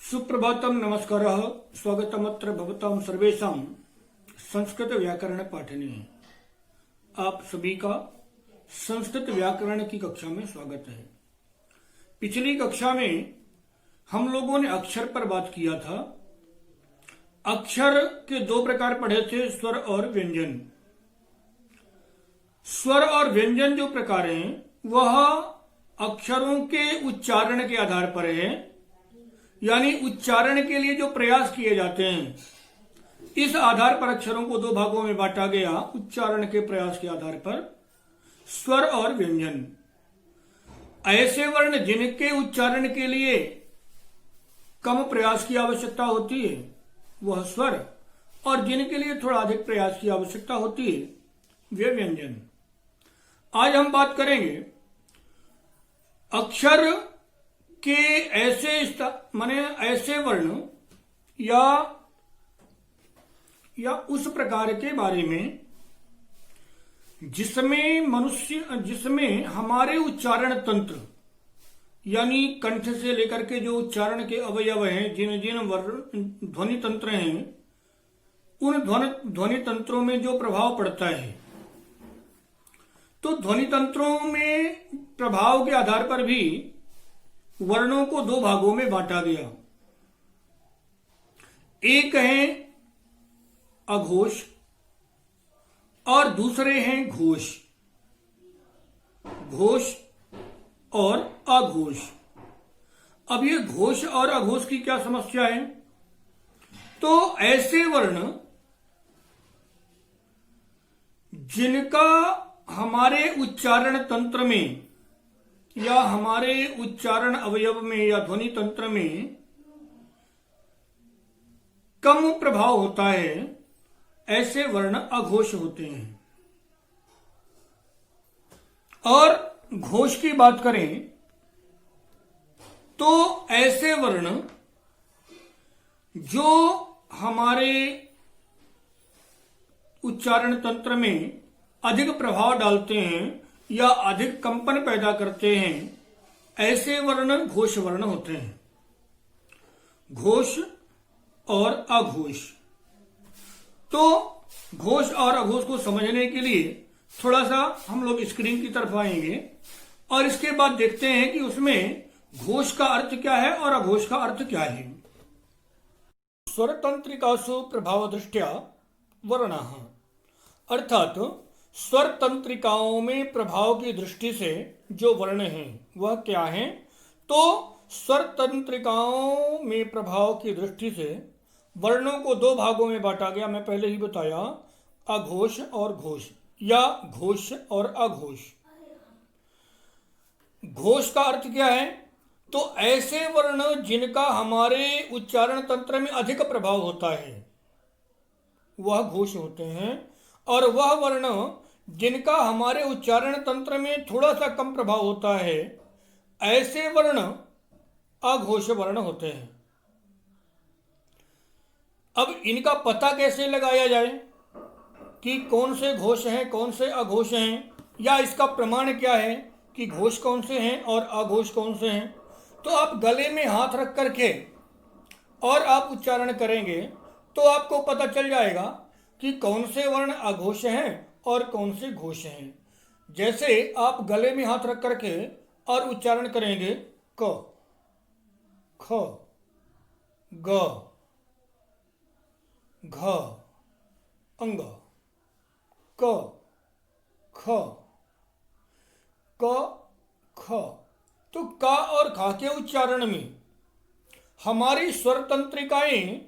सुप्रभातम, नमस्कारः, स्वागतमत्र भवतां सर्वेषां संस्कृत व्याकरण पाठने। आप सभी का संस्कृत व्याकरण की कक्षा में स्वागत है। पिछली कक्षा में हम लोगों ने अक्षर पर बात किया था। अक्षर के दो प्रकार पढ़े थे, स्वर और व्यंजन। स्वर और व्यंजन जो प्रकार हैं वह अक्षरों के उच्चारण के आधार पर है, यानी उच्चारण के लिए जो प्रयास किए जाते हैं, इस आधार पर अक्षरों को दो भागों में बांटा गया। उच्चारण के प्रयास के आधार पर स्वर और व्यंजन। ऐसे वर्ण जिनके उच्चारण के लिए कम प्रयास की आवश्यकता होती है वह स्वर, और जिनके लिए थोड़ा अधिक प्रयास की आवश्यकता होती है वे व्यंजन। आज हम बात करेंगे अक्षर के ऐसे वर्ण या उस प्रकार के बारे में जिसमें हमारे उच्चारण तंत्र यानी कंठ से लेकर के जो उच्चारण के अवयव हैं, जिन जिन ध्वनि तंत्र हैं, उन ध्वनि तंत्रों में जो प्रभाव पड़ता है, तो ध्वनि तंत्रों में प्रभाव के आधार पर भी वर्णों को दो भागों में बांटा गया। एक है अघोष और दूसरे हैं घोष। घोष और अघोष। अब ये घोष और अघोष की क्या समस्या है? तो ऐसे वर्ण जिनका हमारे उच्चारण तंत्र में या हमारे उच्चारण अवयव में या ध्वनि तंत्र में कम प्रभाव होता है, ऐसे वर्ण अघोष होते हैं। और घोष की बात करें तो ऐसे वर्ण जो हमारे उच्चारण तंत्र में अधिक प्रभाव डालते हैं या अधिक कंपन पैदा करते हैं, ऐसे वर्ण घोष वर्ण होते हैं। घोष और अघोष। तो घोष और अघोष को समझने के लिए थोड़ा सा हम लोग स्क्रीन की तरफ आएंगे और इसके बाद देखते हैं कि उसमें घोष का अर्थ क्या है और अघोष का अर्थ क्या है। स्वर तंत्रिकासु प्रभाव दृष्टया वर्णाः, अर्थात स्वर तंत्रिकाओं में प्रभाव की दृष्टि से जो वर्ण हैं वह क्या हैं? तो स्वर तंत्रिकाओं में प्रभाव की दृष्टि से वर्णों को दो भागों में बांटा गया। मैं पहले ही बताया, अघोष और घोष या घोष और अघोष। घोष का अर्थ क्या है? तो ऐसे वर्ण जिनका हमारे उच्चारण तंत्र में अधिक प्रभाव होता है वह घोष होते हैं, और वह वर्ण जिनका हमारे उच्चारण तंत्र में थोड़ा सा कम प्रभाव होता है, ऐसे वर्ण अघोष वर्ण होते हैं। अब इनका पता कैसे लगाया जाए कि कौन से घोष हैं कौन से अघोष हैं, या इसका प्रमाण क्या है कि घोष कौन से हैं और अघोष कौन से हैं? तो आप गले में हाथ रख करके और आप उच्चारण करेंगे तो आपको पता चल जाएगा कि कौन से वर्ण अघोष हैं और कौन से घोष हैं। जैसे आप गले में हाथ रख करके और उच्चारण करेंगे क, ख, ग, घ, अंग, क, ख, क, ख, तो का और खा के उच्चारण में हमारी स्वर तंत्रिकाएं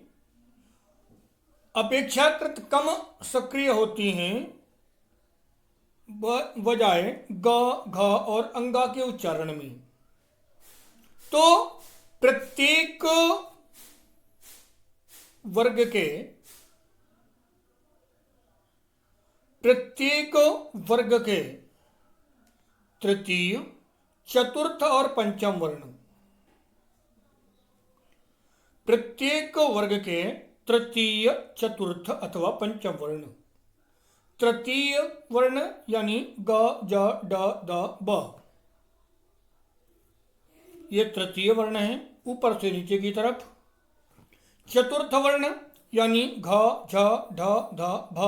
अपेक्षाकृत कम सक्रिय होती हैं बजाय ग, घ और अंगा के उच्चारण में। तो प्रत्येक वर्ग के तृतीय, चतुर्थ और पंचम वर्ण, प्रत्येक वर्ग के तृतीय, चतुर्थ अथवा पंचम वर्ण। तृतीय वर्ण यानी ग, ज, ड, द, ब, ये तृतीय वर्ण है ऊपर से नीचे की तरफ। चतुर्थ वर्ण यानी घ, झ, ढ, ध, भ।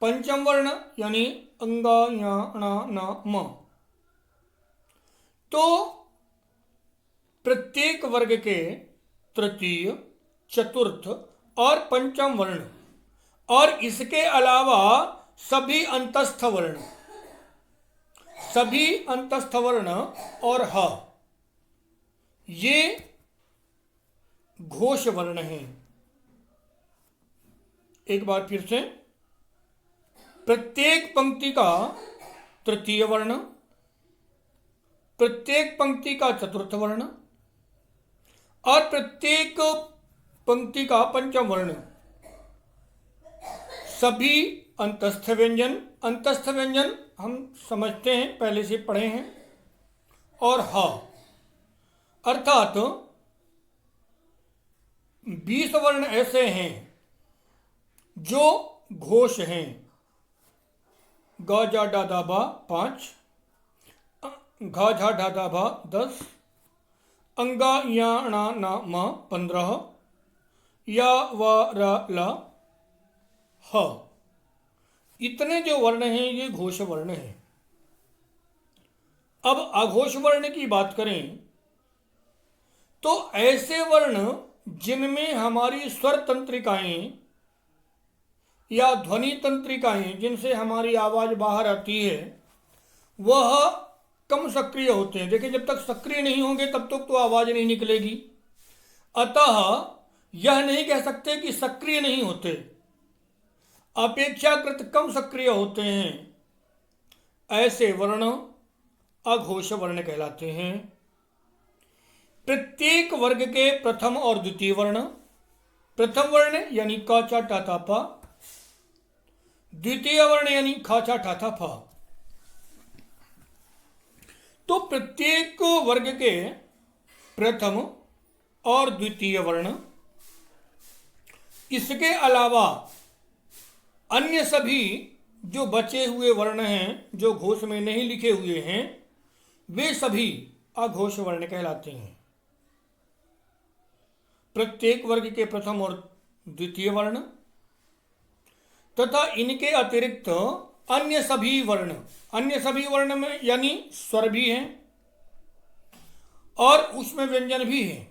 पंचम वर्ण यानी अंग, ञ, ण, न, म। तो प्रत्येक वर्ग के तृतीय, चतुर्थ और पंचम वर्ण और इसके अलावा सभी अंतस्थ वर्ण और ह, ये घोष वर्ण हैं। एक बार फिर से, प्रत्येक पंक्ति का तृतीय वर्ण, प्रत्येक पंक्ति का चतुर्थ वर्ण और प्रत्येक पंक्ति का पंचम वर्ण, सभी अंतस्थ व्यंजन हम समझते हैं, पहले से पढ़े हैं। और ह अर्थात 20 वर्ण ऐसे हैं जो घोष हैं। ग, जा, डा, दा, बा 5, घ, झ, ढा, दा, भा 10, अंगा, या, णा, ना, म 15, या, व, र, ल, ह। इतने जो वर्ण हैं ये घोष वर्ण हैं। अब अघोष वर्ण की बात करें तो ऐसे वर्ण जिनमें हमारी स्वर तंत्रिकाएं या ध्वनि तंत्रिकाएं, जिनसे हमारी आवाज बाहर आती है, वह कम सक्रिय होते हैं। देखिए, जब तक सक्रिय नहीं होंगे तब तक तो आवाज नहीं निकलेगी। अतः यह नहीं कह सकते कि सक्रिय नहीं होते, अपेक्षाकृत कम सक्रिय होते हैं। ऐसे वर्ण अघोष वर्ण कहलाते हैं। प्रत्येक वर्ग के प्रथम और द्वितीय वर्ण, प्रथम वर्ण यानी क, च, ट, थ, प, द्वितीय वर्ण यानी ख, छ, ठ, थ, फ। तो प्रत्येक वर्ग के प्रथम और द्वितीय वर्ण, इसके अलावा अन्य सभी जो बचे हुए वर्ण हैं, जो घोष में नहीं लिखे हुए हैं, वे सभी अघोष वर्ण कहलाते हैं। प्रत्येक वर्ग के प्रथम और द्वितीय वर्ण तथा इनके अतिरिक्त अन्य सभी वर्ण में यानी स्वर भी हैं और उसमें व्यंजन भी हैं।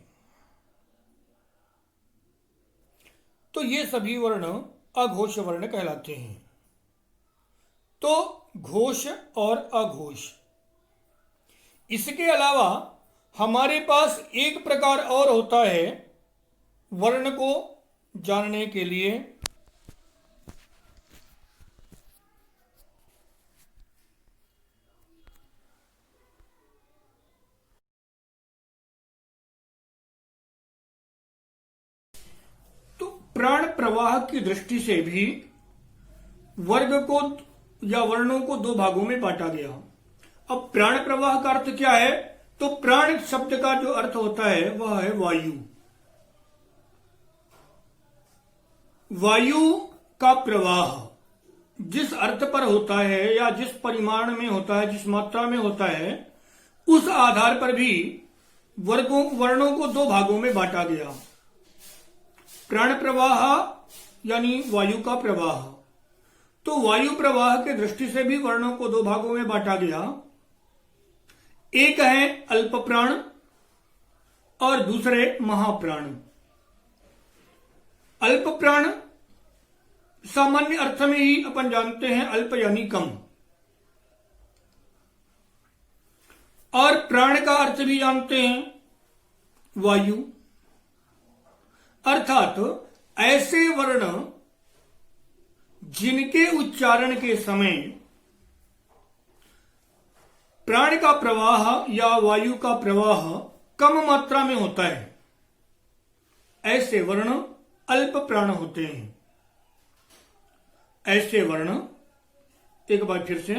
तो ये सभी वर्ण अघोष वर्ण कहलाते हैं। तो घोष और अघोष, इसके अलावा हमारे पास एक प्रकार और होता है वर्ण को जानने के लिए। तो प्राण प्रवाह की दृष्टि से भी वर्ग को या वर्णों को दो भागों में बांटा गया। अब प्राण प्रवाह का अर्थ क्या है? तो प्राण शब्द का जो अर्थ होता है वह है वायु। वायु का प्रवाह जिस अर्थ पर होता है या जिस परिमाण में होता है, जिस मात्रा में होता है, उस आधार पर भी वर्णों को दो भागों में बांटा गया। प्राण प्रवाह यानी वायु का प्रवाह। तो वायु प्रवाह के दृष्टि से भी वर्णों को दो भागों में बांटा गया। एक है अल्प प्राण और दूसरे महाप्राण। अल्प प्राण सामान्य अर्थ में ही अपन जानते हैं, अल्प यानी कम, और प्राण का अर्थ भी जानते हैं, वायु। अर्थात ऐसे वर्ण जिनके उच्चारण के समय प्राण का प्रवाह या वायु का प्रवाह कम मात्रा में होता है, ऐसे वर्ण अल्प प्राण होते हैं। ऐसे वर्ण, एक बार फिर से,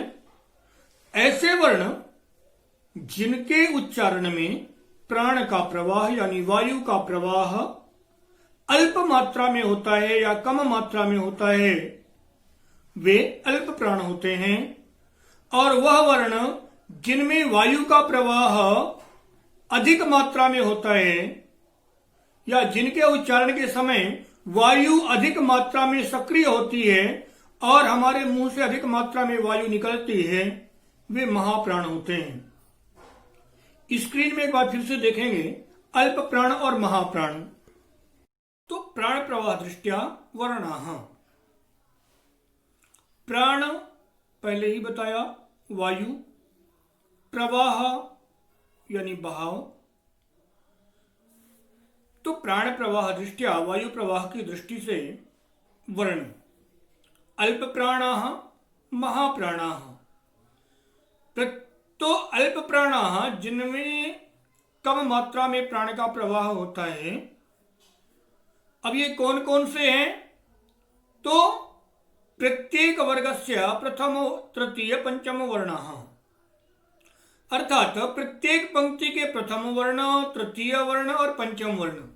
ऐसे वर्ण जिनके उच्चारण में प्राण का प्रवाह यानी वायु का प्रवाह अल्प मात्रा में होता है या कम मात्रा में होता है, वे अल्प प्राण होते हैं। और वह वर्ण जिनमें वायु का प्रवाह अधिक मात्रा में होता है, या जिनके उच्चारण के समय वायु अधिक मात्रा में सक्रिय होती है और हमारे मुंह से अधिक मात्रा में वायु निकलती है, वे महाप्राण होते हैं। स्क्रीन में एक बार फिर से देखेंगे अल्प प्राण और महाप्राण। तो प्राण प्रवाह दृष्टिया वर्णाः। प्राण पहले ही बताया, वायु, प्रवाह यानी बहाव। तो प्राण प्रवाह दृष्टिया वायु प्रवाह की दृष्टि से वर्ण अल्प प्राणाः महाप्राणाः। तो अल्प प्राणाः जिनमें कम मात्रा में प्राण का प्रवाह होता है। अब ये कौन कौन से हैं? तो प्रत्येक वर्गस्य प्रथम तृतीय पंचम वर्णाः, अर्थात प्रत्येक पंक्ति के प्रथम वर्ण, तृतीय वर्ण और पंचम वर्ण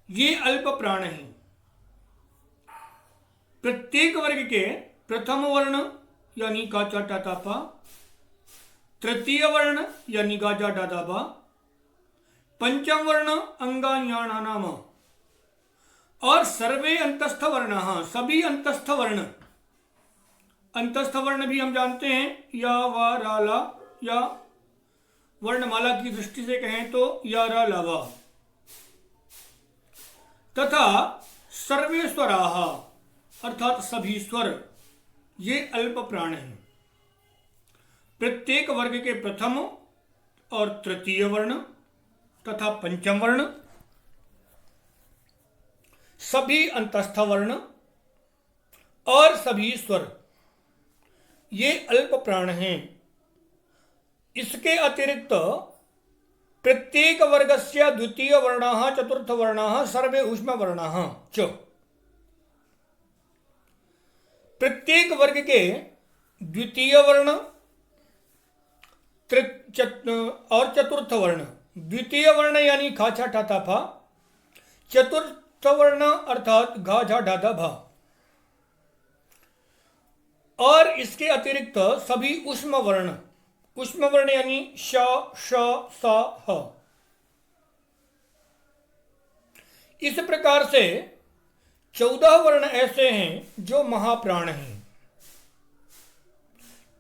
ये अल्प प्राण हैं। प्रत्येक वर्ग के प्रथम वर्ण यानी का चा टा ता पा, तृतीय वर्ण यानी गा जा डा दा बा, पंचम वर्ण अंगा ञाणा नाम और सर्वे अंतस्थ वर्ण, सभी अंतस्थ वर्ण। अंतस्थ वर्ण भी हम जानते हैं या वा रा ला, या वर्णमाला की दृष्टि से कहें तो या रा ला वा, तथा सर्वे स्वराः अर्थात सभी स्वर, ये अल्प प्राण हैं। प्रत्येक वर्ग के प्रथम और तृतीय वर्ण तथा पंचम वर्ण, सभी अंतस्थ वर्ण और सभी स्वर, ये अल्प प्राण हैं। इसके अतिरिक्त प्रत्येक वर्गस्य द्वितीय वर्णाः चतुर्थ वर्णाः सर्वे ऊष्म वर्णाः च। प्रत्येक वर्ग के द्वितीय वर्ण और चतुर्थ वर्ण, द्वितीय वर्ण यानी खा छा ठा था फा, चतुर्थ वर्ण अर्थात घा झा ढा धा भा, और इसके अतिरिक्त सभी ऊष्म वर्ण, ऊष्म वर्ण यानी श श स ह। इस प्रकार से 14 वर्ण ऐसे हैं जो महाप्राण हैं।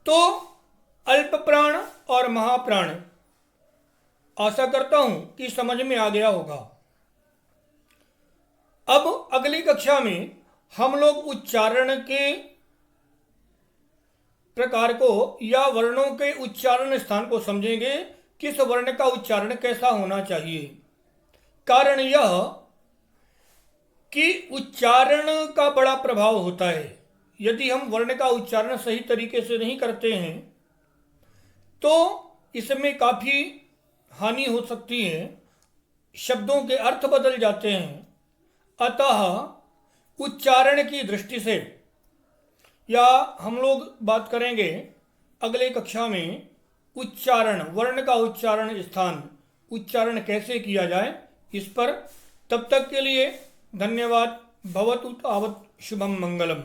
तो अल्प प्राण और महाप्राण, आशा करता हूं कि समझ में आ गया होगा। अब अगली कक्षा में हम लोग उच्चारण के प्रकार को या वर्णों के उच्चारण स्थान को समझेंगे, किस वर्ण का उच्चारण कैसा होना चाहिए। कारण यह कि उच्चारण का बड़ा प्रभाव होता है। यदि हम वर्ण का उच्चारण सही तरीके से नहीं करते हैं तो इसमें काफ़ी हानि हो सकती है, शब्दों के अर्थ बदल जाते हैं। अतः उच्चारण की दृष्टि से, या हम लोग बात करेंगे अगले कक्षा में उच्चारण, वर्ण का उच्चारण स्थान, उच्चारण कैसे किया जाए इस पर। तब तक के लिए धन्यवाद। भवतु तावत् शुभम मंगलम।